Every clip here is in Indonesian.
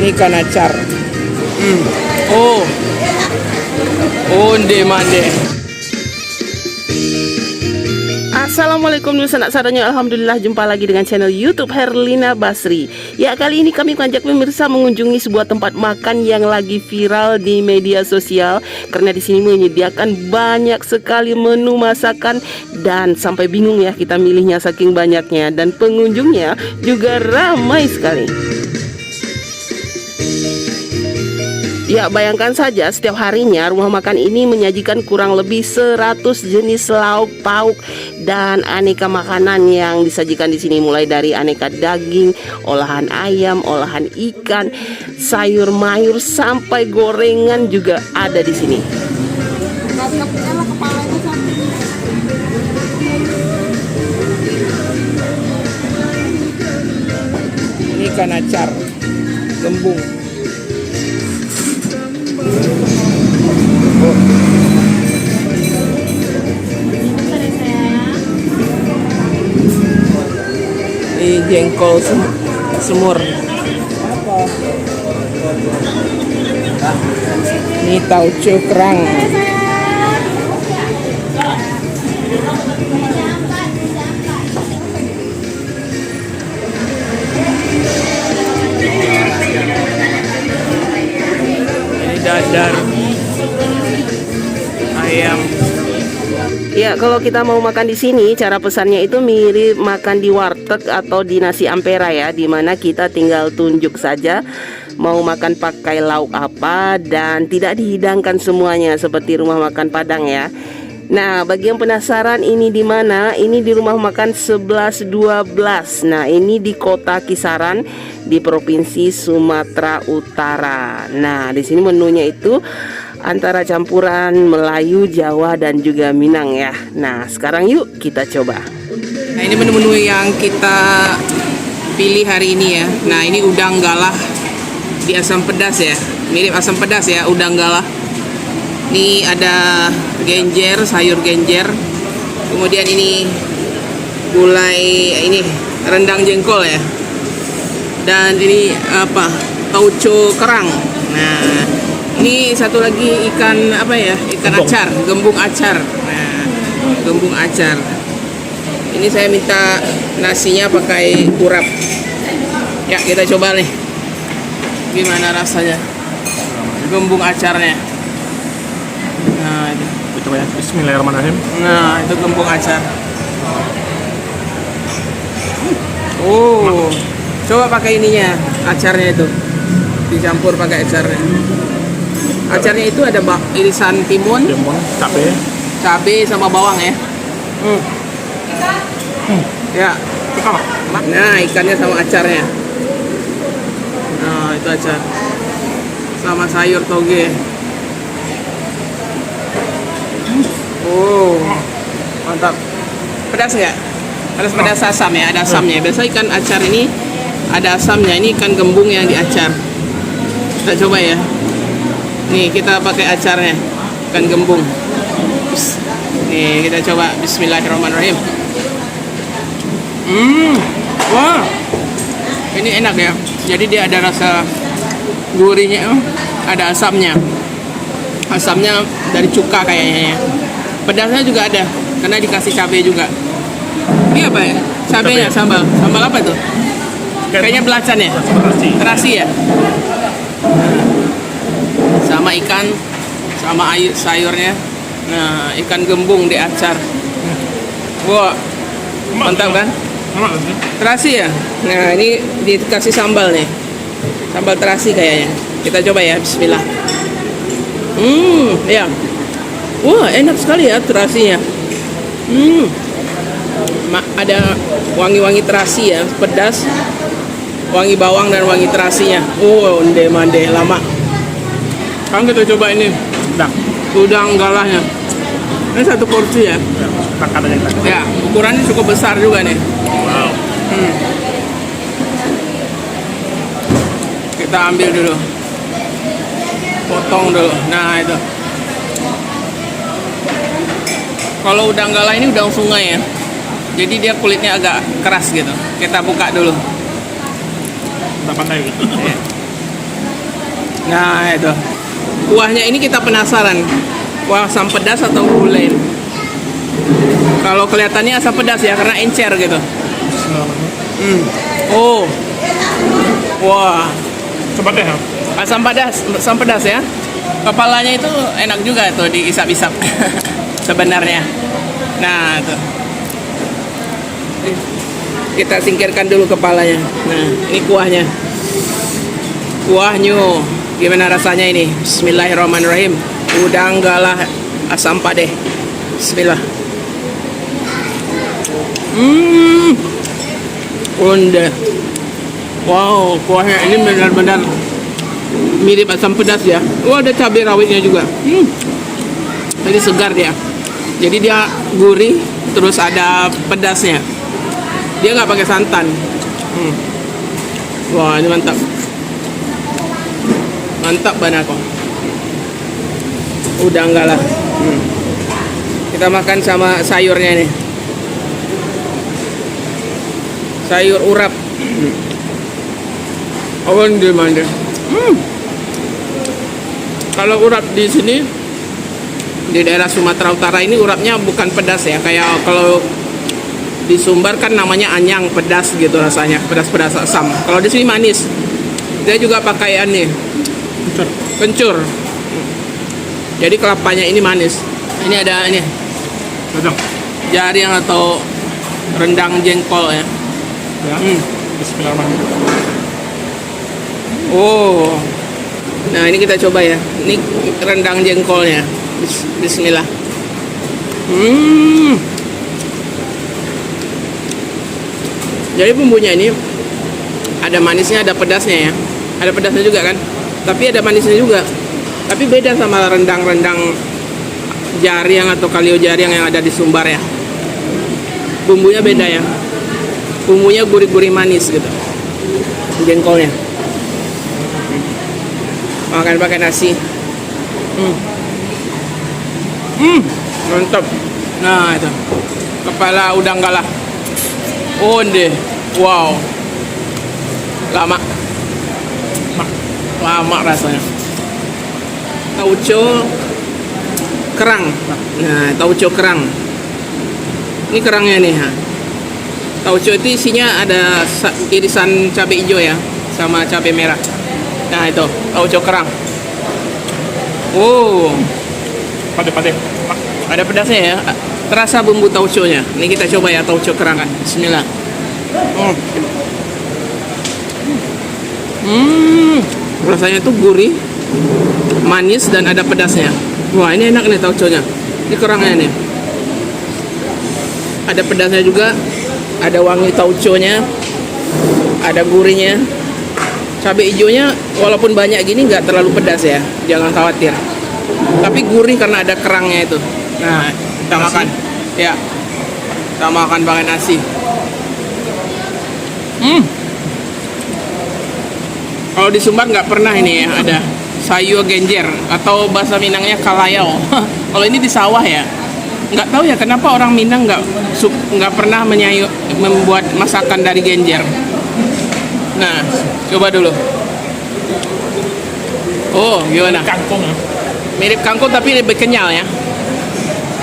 Ini ikan acar. Oh, onde mande. Assalamualaikum sanak saudara, alhamdulillah jumpa lagi dengan channel YouTube Herlina Basri. Ya, kali ini kami mengajak pemirsa mengunjungi sebuah tempat makan yang lagi viral di media sosial karena di sini menyediakan banyak sekali menu masakan dan sampai bingung ya kita milihnya saking banyaknya, dan pengunjungnya juga ramai sekali. Ya, bayangkan saja setiap harinya rumah makan ini menyajikan kurang lebih 100 jenis lauk pauk dan aneka makanan yang disajikan di sini, mulai dari aneka daging, olahan ayam, olahan ikan, sayur mayur sampai gorengan juga ada di sini. Ini ikan acar, gembung. Ini jengkol semur. Ini tauco kerang. Ini dadar ayam. Ya, kalau kita mau makan di sini, cara pesannya itu mirip makan di warteg atau di nasi ampera ya, dimana kita tinggal tunjuk saja mau makan pakai lauk apa dan tidak dihidangkan semuanya seperti rumah makan Padang ya. Nah, bagi yang penasaran ini di mana? Ini di rumah makan 1112. Nah, ini di Kota Kisaran di Provinsi Sumatera Utara. Nah, di sini menunya itu antara campuran Melayu, Jawa, dan juga Minang ya. Nah, sekarang yuk kita coba. Nah, ini menu-menu yang kita pilih hari ini ya. Nah, ini udang galah di asam pedas ya. Mirip asam pedas ya, udang galah. Ini ada genjer, sayur genjer. Kemudian ini gulai, ini rendang jengkol ya. Dan ini apa? Tauco kerang. Nah, ini satu lagi ikan apa ya? Ikan acar, gembung acar. Nah, gembung acar. Ini saya minta nasinya pakai urap. Ya, kita coba nih. Gimana rasanya? Gembung acarnya. Nah, itu. Kita coba ya. Bismillahirrahmanirrahim. Nah, itu gembung acar. Oh, coba pakai ininya, acarnya itu. Dicampur pakai acarnya. Acarnya itu ada irisan timun, cabe sama bawang ya. Ya. Nah, ikannya sama acarnya. Nah, itu acar. Sama sayur toge. Oh, mantap. Pedas nggak? Pedas asam ya, ada asamnya. Biasa ikan acar ini ada asamnya. Ini ikan gembung yang diacar. Kita coba ya. Nih, kita pakai acarnya, ikan gembung. Nih, kita coba. Bismillahirrahmanirrahim. Wah, ini enak ya. Jadi dia ada rasa gurihnya, ada asamnya. Asamnya dari cuka kayaknya ya. Pedasnya juga ada, karena dikasih cabai juga. Ini apa ya? Cabainya, sambal. Sambal apa tuh? Kayaknya belacan ya? Terasi ya? Sama ikan, sama sayurnya. Nah, ikan gembung diacar. Wah, mantap kan? Terasi ya? Nah, ini dikasih sambal nih. Sambal terasi kayaknya. Kita coba ya, bismillah. Ya. Wah, enak sekali ya terasinya. Ada wangi-wangi terasi ya, pedas, wangi bawang dan wangi terasinya. Oh, onde mande lama. Sekarang kita coba ini udang galahnya. Ini satu porsi ya. Ya, ukurannya cukup besar juga nih. Wow. Kita ambil dulu, potong dulu. Nah, itu. Kalau udang galah ini udang sungai ya. Jadi dia kulitnya agak keras gitu. Kita buka dulu. Kita pandai gitu. Nah itu. Kuahnya ini kita penasaran. Kuah asam pedas atau gulai? Kalau kelihatannya asam pedas ya karena encer gitu. Oh. Wah. Coba deh. Asam pedas ya. Kepalanya itu enak juga tuh diisap-isap sebenarnya. Nah tuh. Kita singkirkan dulu kepalanya. Nah ini kuahnya. Kuahnya gimana rasanya ini? Bismillahirrahmanirrahim. Udang galah asam padeh. Bismillah. Unda. Wow, kuahnya ini benar-benar mirip asam pedas ya. Oh, ada cabai rawitnya juga. Jadi segar dia. Jadi dia gurih, terus ada pedasnya. Dia nggak pakai santan. Wah, ini mantap. Mantap banget kok. Udah enggak lah. Kita makan sama sayurnya nih. Sayur urap. Onde mande. Kalau urap di sini di daerah Sumatera Utara ini urapnya bukan pedas ya. Kayak kalau di Sumbar kan namanya anyang, pedas gitu rasanya, pedas-pedas asam. Kalau di sini manis. Dia juga pakaian nih. Kencur. Jadi kelapanya ini manis. Ini ada ini. Jaring atau rendang jengkol ya. Ya. Bismillahirrahmanirrahim. Oh. Nah, ini kita coba ya. Ini rendang jengkolnya. Bismillah. Jadi bumbunya ini ada manisnya, ada pedasnya ya. Ada pedasnya juga kan. Tapi ada manisnya juga. Tapi beda sama rendang-rendang jariang atau kalio jariang yang ada di Sumbar ya. Bumbunya beda ya. Bumbunya gurih-gurih manis gitu. Jengkolnya. Makan pakai nasi. Mantap. Nah itu. Kepala udang galah. Onde. Wow. Lama rasanya. Tauco kerang. Nah, tauco kerang. Ini kerangnya nih, ha. Tauco itu isinya ada irisan cabai hijau ya, sama cabai merah. Nah, itu tauco kerang. Oh. Pade-pade. Ada pedasnya ya. Terasa bumbu tauconya. Ini kita coba ya tauco kerang kan. Bismillah. Rasanya tuh gurih, manis dan ada pedasnya. Wah, ini enak nih tauconya. Ini kerangnya nih. Ada pedasnya juga, ada wangi tauconya, ada gurihnya. Cabai hijaunya walaupun banyak gini nggak terlalu pedas ya, jangan khawatir. Tapi gurih karena ada kerangnya itu. Nah, kita makan. Ya, kita makan pakai nasi. Kalau di Sumbar nggak pernah ini ya ada sayur genjer atau bahasa Minangnya kalayau. Kalau ini di sawah ya. Nggak tahu ya kenapa orang Minang nggak pernah membuat masakan dari genjer. Nah, coba dulu. Oh, gimana? Kangkung ya. Mirip kangkung tapi lebih kenyal ya.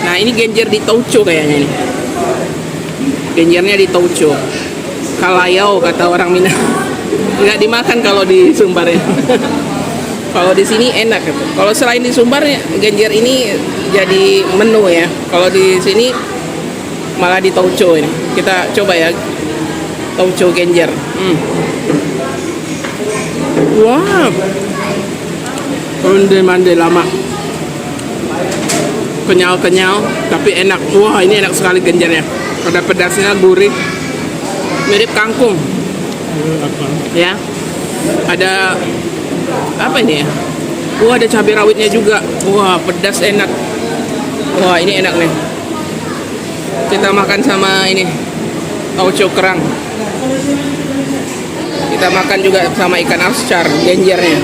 Nah, ini genjer di tauco kayaknya ini. Genjernya di tauco. Kalayau kata orang Minang. Nggak dimakan kalau di Sumbar ya. Kalau di sini enak gitu. Kalau selain di Sumbar genjer ini jadi menu ya. Kalau di sini malah di tauco ini. Kita coba ya tauco genjer. Wah, onde-mande lama. Kenyal-kenyal tapi enak. Wah, ini enak sekali genjernya. Ada pedasnya, gurih. Mirip kangkung. Ya. Ada apa ini ya? Wah, ada cabai rawitnya juga. Wah, pedas enak. Wah, ini enak nih. Kita makan sama ini tauco kerang. Kita makan juga sama ikan ascar, genjernya.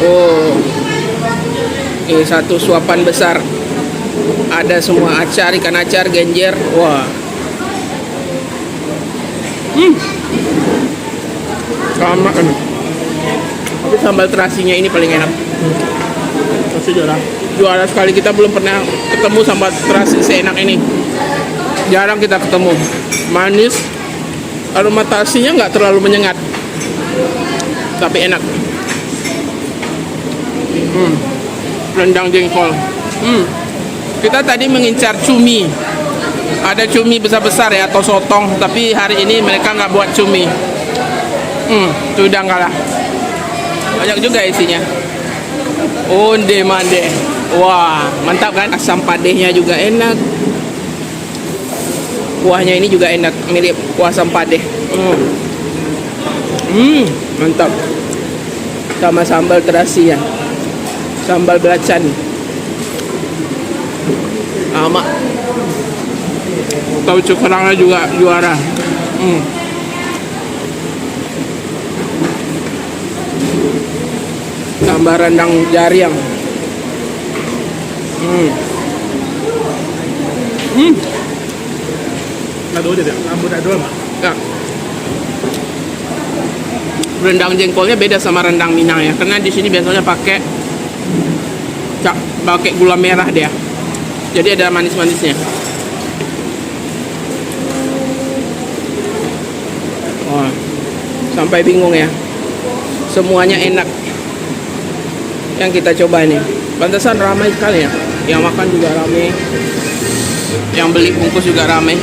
Oh, ini satu suapan besar. Ada semua acar, ikan acar, genjer. Wah. Sama kan. Tapi sambal terasinya ini paling enak. Masih juara. Juara sekali, kita belum pernah ketemu sambal terasi seenak ini. Jarang kita ketemu. Manis, aroma terasinya nggak terlalu menyengat, tapi enak. Rendang jengkol. Kita tadi mengincar cumi. Ada cumi besar-besar ya, atau sotong. Tapi hari ini mereka nggak buat cumi. Sudah kalah. Banyak juga isinya. Onde mande. Wah, mantap kan? Asam padehnya juga enak. Kuahnya ini juga enak, mirip kuah asam padeh. Mantap. Sama sambal terasi ya. Sambal belacan. Sama tauco kerangnya juga juara. Tambah rendang jariang. Ada aja deh. Rambut ada dua, Mak. Ya. Rendang jengkolnya beda sama rendang Minang ya, karena di sini biasanya pakai gula merah dia. Jadi ada manis-manisnya. Wah, sampai bingung ya. Semuanya enak yang kita coba ini. Pantesan ramai sekali ya. Yang makan juga ramai. Yang beli bungkus juga ramai.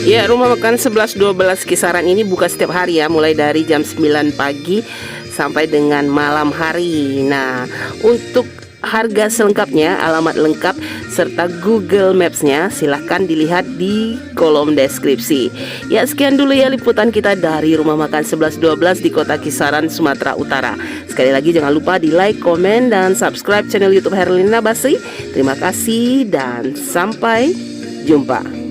Ya, rumah makan 11-12 kisaran ini buka setiap hari ya, mulai dari jam 9 pagi sampai dengan malam hari. Nah, untuk harga selengkapnya, alamat lengkap serta Google Maps-nya silahkan dilihat di kolom deskripsi. Ya, sekian dulu ya liputan kita dari rumah makan 11-12 di kota Kisaran, Sumatera Utara. Sekali lagi jangan lupa di like, komen, dan subscribe channel YouTube Herlina Basri. Terima kasih dan sampai jumpa.